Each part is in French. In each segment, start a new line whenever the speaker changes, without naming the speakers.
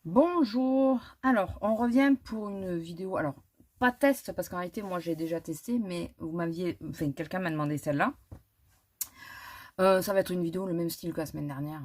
Bonjour, alors on revient pour une vidéo, alors pas test parce qu'en réalité moi j'ai déjà testé, mais vous m'aviez, enfin quelqu'un m'a demandé celle-là. Ça va être une vidéo le même style que la semaine dernière,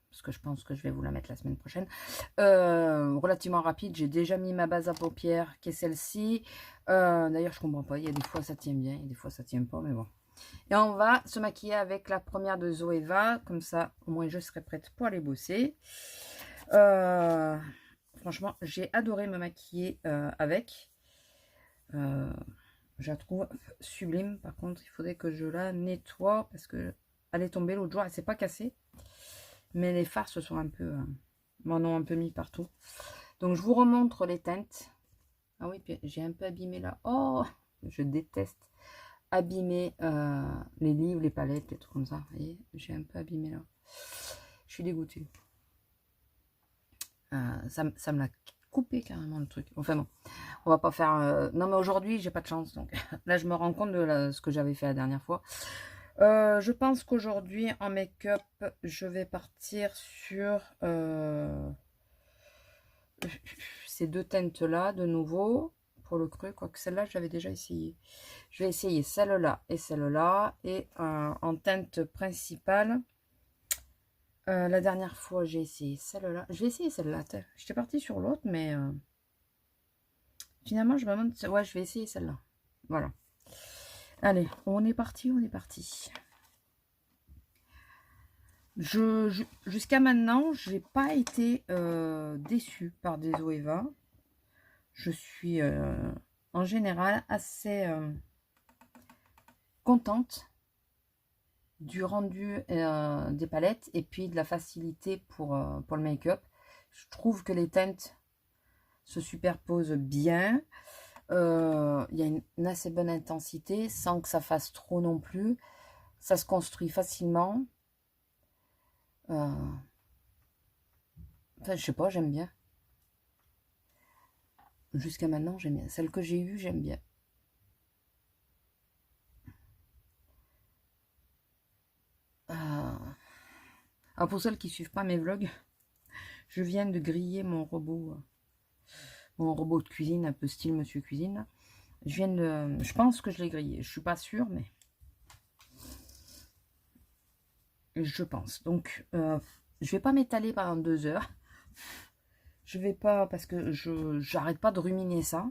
parce que je pense que je vais vous la mettre la semaine prochaine. Relativement rapide, j'ai déjà mis ma base à paupières qui est celle-ci. D'ailleurs je comprends pas, il y a des fois ça tient bien, il y a des fois ça tient pas, mais bon. Et on va se maquiller avec la première de Zoeva, comme ça au moins je serai prête pour aller bosser. Franchement, j'ai adoré me maquiller avec. Euh, je la trouve sublime. Par contre, il faudrait que je la nettoie parce que elle est tombée l'autre jour. Elle s'est pas cassée, mais les fards se sont un peu, m'en ont un peu mis partout. Donc, je vous remontre les teintes. Ah oui, puis j'ai un peu abîmé là. Oh, je déteste abîmer les livres, les palettes, les trucs comme ça. Vous voyez, j'ai un peu abîmé là. Je suis dégoûtée. Ça me l'a coupé carrément le truc. Enfin bon, on va pas faire... Non mais aujourd'hui, j'ai pas de chance. Donc là, je me rends compte de ce que j'avais fait la dernière fois. Je pense qu'aujourd'hui, en make-up, je vais partir sur ces deux teintes-là de nouveau. Pour le cru, quoique celle-là, j'avais déjà essayé. Je vais essayer celle-là et celle-là. Et en teinte principale... la dernière fois, j'ai essayé celle-là. Je vais essayer celle-là. J'étais partie sur l'autre, mais finalement, je me demande... Ouais, je vais essayer celle-là. Voilà. Allez, on est parti, on est parti. Jusqu'à maintenant, je n'ai pas été déçue par des Zoeva. Je suis en général assez contente du rendu des palettes et puis de la facilité pour le make-up. Je trouve que les teintes se superposent bien. Il y a une assez bonne intensité sans que ça fasse trop non plus. Ça se construit facilement. Enfin, je sais pas, j'aime bien. Jusqu'à maintenant, j'aime bien. Celle que j'ai eue, j'aime bien. Alors pour celles qui suivent pas mes vlogs, je viens de griller mon robot de cuisine, un peu style Monsieur Cuisine. Je pense que je l'ai grillé. Je suis pas sûre, mais je pense. Donc, je vais pas m'étaler pendant 2 heures. Je vais pas, parce que j'arrête pas de ruminer ça.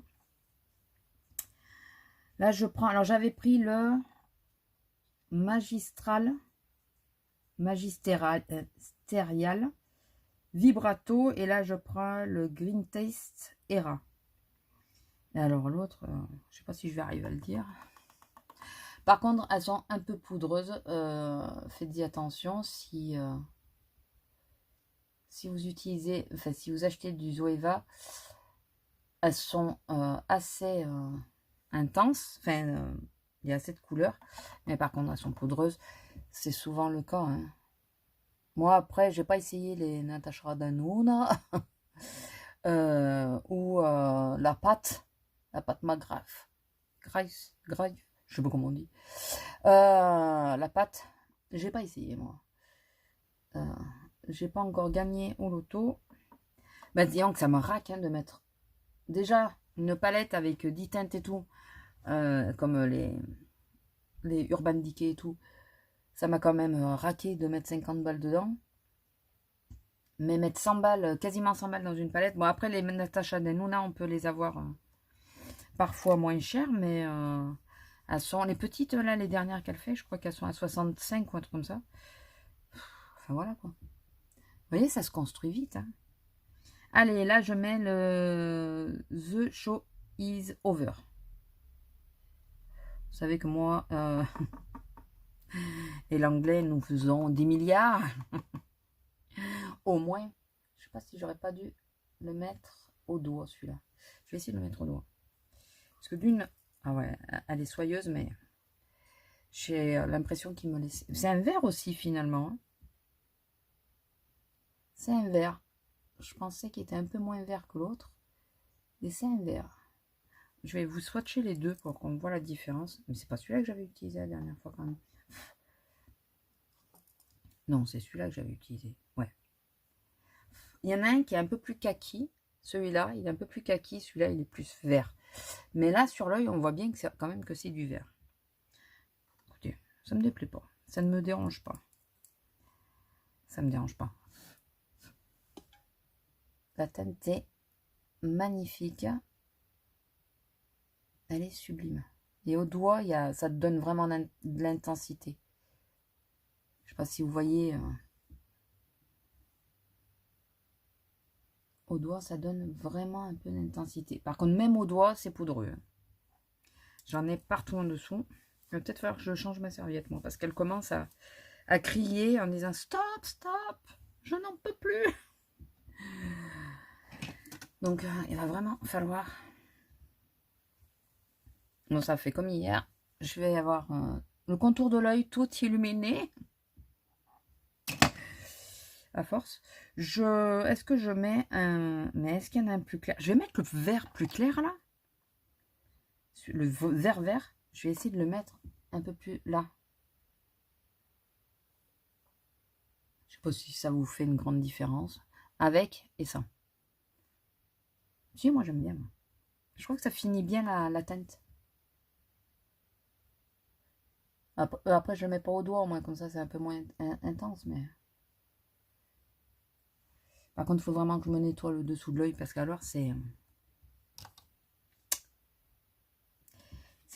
Là, je prends, alors j'avais pris le magisterial vibrato, et là je prends le Green Taste Era. Et alors l'autre, je sais pas si je vais arriver à le dire. Par contre, elles sont un peu poudreuses. Faites-y attention si vous utilisez, enfin si vous achetez du Zoeva, elles sont assez intenses. Enfin, il y a assez de couleurs, mais par contre elles sont poudreuses. C'est souvent le cas. Hein. Moi après, j'ai pas essayé les Natasha Denona ou la pâte McGrath. Grace, je sais pas comment on dit. La pâte, j'ai pas essayé moi. J'ai pas encore gagné au loto. Bah disons que ça me raque hein, de mettre déjà une palette avec 10 teintes et tout, comme les Urban Decay et tout. Ça m'a quand même raqué de mettre 50 balles dedans. Mais mettre 100 balles, quasiment 100 balles dans une palette. Bon après les Natasha Denona, on peut les avoir parfois moins chères, mais elles sont les petites là, les dernières qu'elle fait, je crois qu'elles sont à 65 ou un truc comme ça. Enfin voilà quoi. Vous voyez, ça se construit vite. Hein. Allez, là je mets le The Show is Over. Vous savez que moi et l'anglais, nous faisons 10 milliards. Au moins. Je sais pas si j'aurais pas dû le mettre au doigt celui-là. Je vais essayer de le mettre au doigt. Parce que d'une, ah ouais, elle est soyeuse, mais j'ai l'impression qu'il me laisse. C'est un verre aussi finalement. Hein. C'est un verre. Je pensais qu'il était un peu moins vert que l'autre. Et c'est un verre. Je vais vous swatcher les deux pour qu'on voit la différence. Mais c'est pas celui-là que j'avais utilisé la dernière fois quand même. Non, c'est celui-là que j'avais utilisé. Ouais. Il y en a un qui est un peu plus kaki. Celui-là, il est un peu plus kaki. Celui-là, il est plus vert. Mais là, sur l'œil, on voit bien que quand même que c'est du vert. Écoutez, ça me déplaît pas. Ça ne me dérange pas. Ça me dérange pas. La teinte est magnifique. Elle est sublime. Et au doigt, ça te donne vraiment de l'intensité. Je sais pas si vous voyez. Au doigt, ça donne vraiment un peu d'intensité. Par contre, même au doigt, c'est poudreux. J'en ai partout en dessous. Il va peut-être falloir que je change ma serviette, moi, parce qu'elle commence à crier en disant « Stop, stop, je n'en peux plus !» Donc, il va vraiment falloir... Bon, ça fait comme hier. Je vais avoir le contour de l'œil tout illuminé. À force. Est-ce que je mets un... Mais est-ce qu'il y en a un plus clair? Je vais mettre le vert plus clair, là. Le vert. Je vais essayer de le mettre un peu plus là. Je sais pas si ça vous fait une grande différence. Avec et sans. Si, moi j'aime bien. Moi. Je trouve que ça finit bien la teinte. Après, je le mets pas au doigt, au moins, comme ça c'est un peu moins intense. Mais par contre, il faut vraiment que je me nettoie le dessous de l'œil parce qu'alors c'est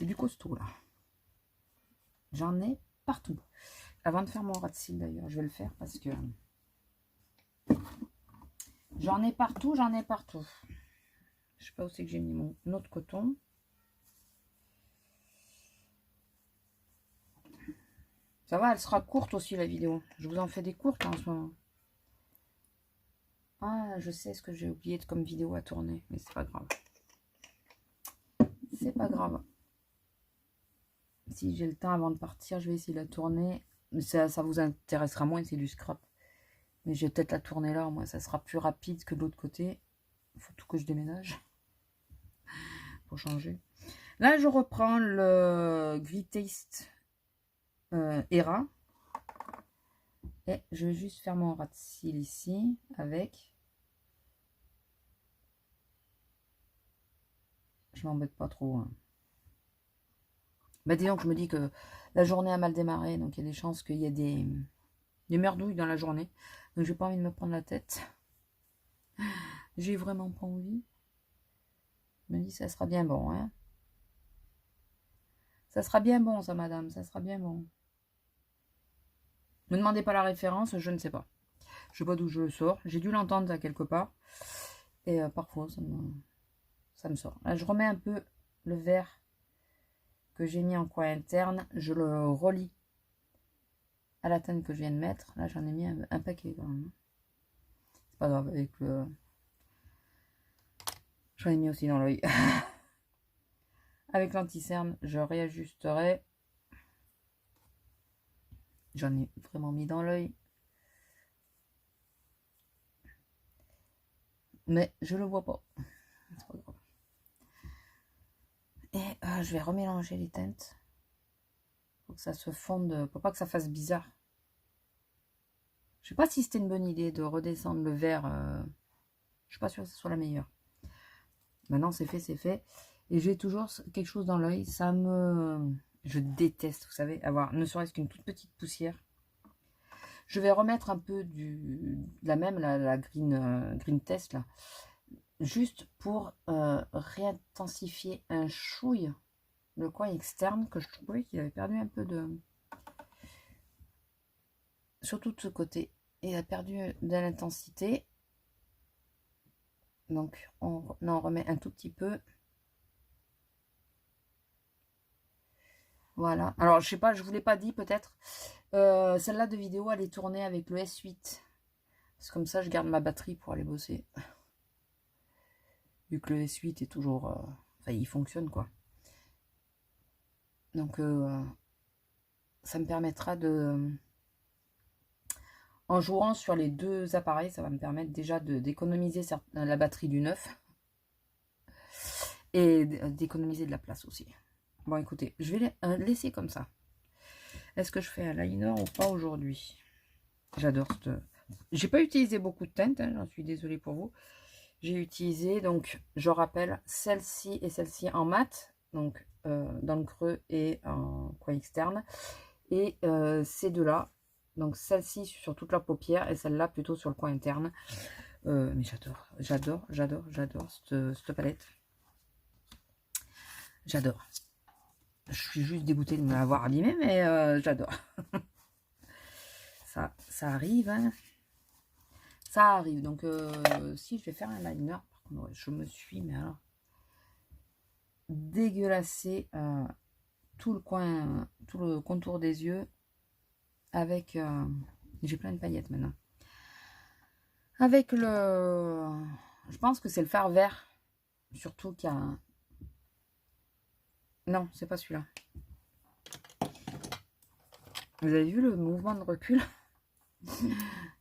du costaud là. J'en ai partout. Avant de faire mon ras de cils d'ailleurs, je vais le faire parce que j'en ai partout, Je sais pas où c'est que j'ai mis mon autre coton. Ça va, elle sera courte aussi la vidéo. Je vous en fais des courtes en ce moment. Ah, je sais ce que j'ai oublié comme vidéo à tourner, mais c'est pas grave. C'est pas grave. Si j'ai le temps avant de partir, je vais essayer de la tourner. Mais ça vous intéressera moins, c'est du scrap. Mais je vais peut-être la tourner là, au moins ça sera plus rapide que de l'autre côté. Il faut tout que je déménage. Pour changer. Là, je reprends le Grit Taste Era. Et je vais juste faire mon ras de cils ici avec. Je m'embête pas trop. Hein. Bah, disons que je me dis que la journée a mal démarré, donc il y a des chances qu'il y ait des merdouilles dans la journée. Donc j'ai pas envie de me prendre la tête. J'ai vraiment pas envie. Je me dis ça sera bien bon, hein. Ça sera bien bon, ça, madame, ça sera bien bon. Ne me demandez pas la référence, je ne sais pas. Je sais pas d'où je le sors. J'ai dû l'entendre à quelque part. Et parfois, ça me sort. Là, je remets un peu le vert que j'ai mis en coin interne. Je le relie à la teinte que je viens de mettre. Là, j'en ai mis un paquet quand même. C'est pas grave, avec le... J'en ai mis aussi dans l'œil. Avec l'anti-cerne, je réajusterai. J'en ai vraiment mis dans l'œil. Mais je le vois pas. C'est pas grave. Et je vais remélanger les teintes. Faut que ça se fonde. Faut pas que ça fasse bizarre. Je sais pas si c'était une bonne idée de redescendre le vert. Je suis pas sûre que ce soit la meilleure. Maintenant, c'est fait, c'est fait. Et j'ai toujours quelque chose dans l'œil. Ça me... Je déteste, vous savez, avoir ne serait-ce qu'une toute petite poussière. Je vais remettre un peu la Green Test, là. Juste pour réintensifier un chouille le coin externe que je trouvais qu'il avait perdu un peu de... Surtout de ce côté. Il a perdu de l'intensité. Donc, on en remet un tout petit peu. Voilà. Alors, je sais pas, je vous l'ai pas dit peut-être. Celle-là de vidéo, elle est tournée avec le S8. C'est comme ça, je garde ma batterie pour aller bosser. Vu que le S8 est toujours... enfin, il fonctionne, quoi. Donc, ça me permettra de... En jouant sur les deux appareils, ça va me permettre déjà d'économiser la batterie du neuf. Et d'économiser de la place aussi. Bon, écoutez, je vais laisser comme ça. Est-ce que je fais un liner ou pas aujourd'hui? J'adore cette... J'ai pas utilisé beaucoup de teintes, hein, j'en suis désolée pour vous. J'ai utilisé, donc, je rappelle, celle-ci et celle-ci en mat, donc dans le creux et en coin externe. Et ces deux-là, donc celle-ci sur toute la paupière et celle-là plutôt sur le coin interne. Mais j'adore cette palette. J'adore. Je suis juste dégoûtée de me l'avoir abîmée, mais j'adore. Ça arrive, hein. Ça arrive. Donc, si je vais faire un liner, par contre, ouais, je me suis, mais alors, dégueulassé tout le contour des yeux avec... j'ai plein de paillettes maintenant. Avec le... Je pense que c'est le fard vert. Surtout qu'il y a... Non, c'est pas celui-là. Vous avez vu le mouvement de recul?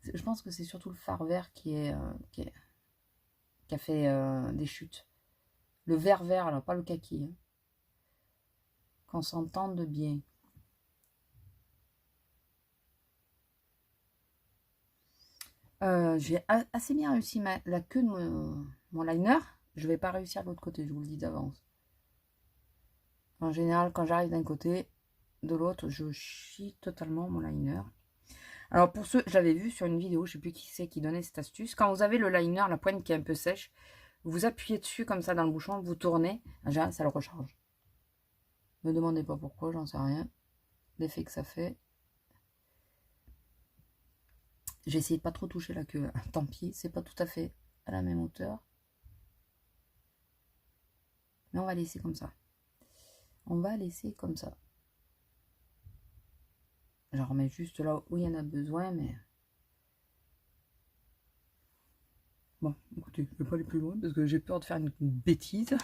Je pense que c'est surtout le fard vert qui a fait des chutes. Le vert, alors pas le kaki. Hein. Qu'on s'entende bien. J'ai assez bien réussi la queue de mon liner. Je vais pas réussir de l'autre côté, je vous le dis d'avance. En général, quand j'arrive d'un côté, de l'autre, je chie totalement mon liner. Alors pour ceux, je l'avais vu sur une vidéo, je sais plus qui c'est qui donnait cette astuce. Quand vous avez le liner, la pointe qui est un peu sèche, vous appuyez dessus comme ça dans le bouchon, vous tournez, en général, ça le recharge. Ne me demandez pas pourquoi, j'en sais rien. L'effet que ça fait. J'ai essayé de pas trop toucher la queue. Tant pis, c'est pas tout à fait à la même hauteur. Mais on va laisser comme ça. On va laisser comme ça. J'en remets juste là où il y en a besoin, mais... Bon, écoutez, je vais pas aller plus loin parce que j'ai peur de faire une bêtise.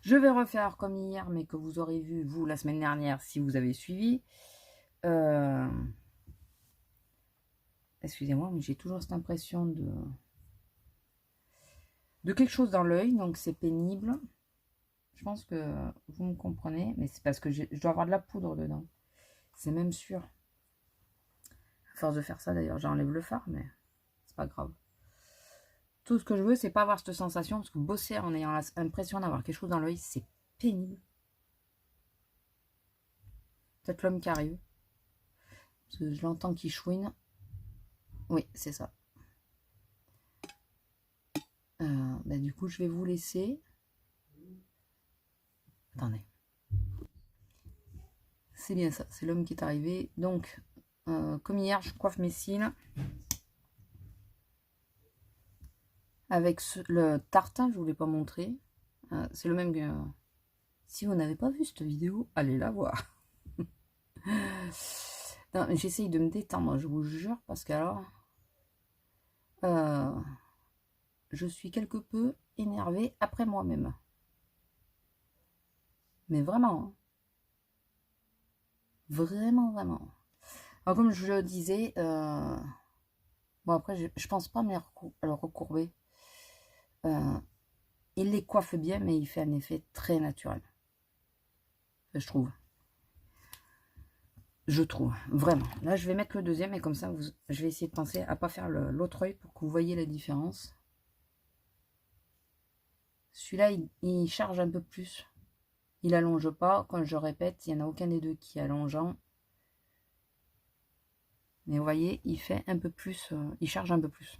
Je vais refaire comme hier, mais que vous aurez vu, vous, la semaine dernière, si vous avez suivi. Excusez-moi, mais j'ai toujours cette impression de quelque chose dans l'œil, donc c'est pénible. Je pense que vous me comprenez, mais c'est parce que je dois avoir de la poudre dedans. C'est même sûr. À force de faire ça, d'ailleurs, j'enlève le fard, mais c'est pas grave. Tout ce que je veux, c'est pas avoir cette sensation, parce que bosser en ayant l'impression d'avoir quelque chose dans l'œil, c'est pénible. Peut-être l'homme qui arrive. Parce que je l'entends qui chouine. Oui, c'est ça. Bah, du coup, je vais vous laisser. Attendez. C'est bien ça, c'est l'homme qui est arrivé. Donc, comme hier, je coiffe mes cils. Avec le tartin, je ne vous l'ai pas montré. C'est le même que... Si vous n'avez pas vu cette vidéo, allez la voir. J'essaye de me détendre, je vous jure, parce qu'alors... je suis quelque peu énervée après moi-même. Mais vraiment. Hein. Vraiment, vraiment. Alors, comme je le disais... Bon, après, je pense pas à le recourber. Il les coiffe bien, mais il fait un effet très naturel. Je trouve. Je trouve, vraiment. Là, je vais mettre le deuxième et comme ça, je vais essayer de penser à pas faire l'autre œil pour que vous voyez la différence. Celui-là, il charge un peu plus. Il allonge pas. Quand je répète, il n'y en a aucun des deux qui est allongeant. Mais vous voyez, il fait un peu plus, il charge un peu plus.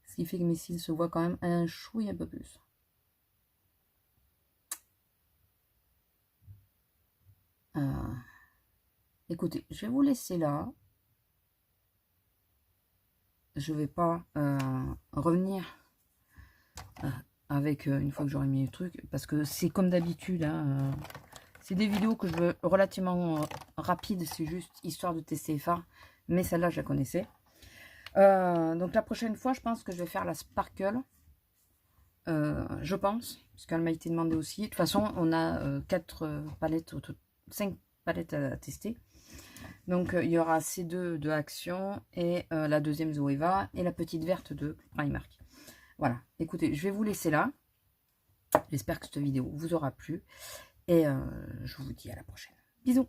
Ce qui fait que mes cils se voient quand même un chouille un peu plus. Écoutez, je vais vous laisser là. Je vais pas revenir avec une fois que j'aurai mis le truc. Parce que c'est comme d'habitude. Hein, c'est des vidéos que je veux relativement rapides. C'est juste histoire de tester les fards. Mais celle-là, je la connaissais. Donc la prochaine fois, je pense que je vais faire la Sparkle. Je pense. Parce qu'elle m'a été demandée aussi. De toute façon, on a 4 palettes, 5 palettes à tester. Donc, il y aura ces deux de Action et la deuxième Zoeva et la petite verte de Primark. Voilà. Écoutez, je vais vous laisser là. J'espère que cette vidéo vous aura plu. Et je vous dis à la prochaine. Bisous!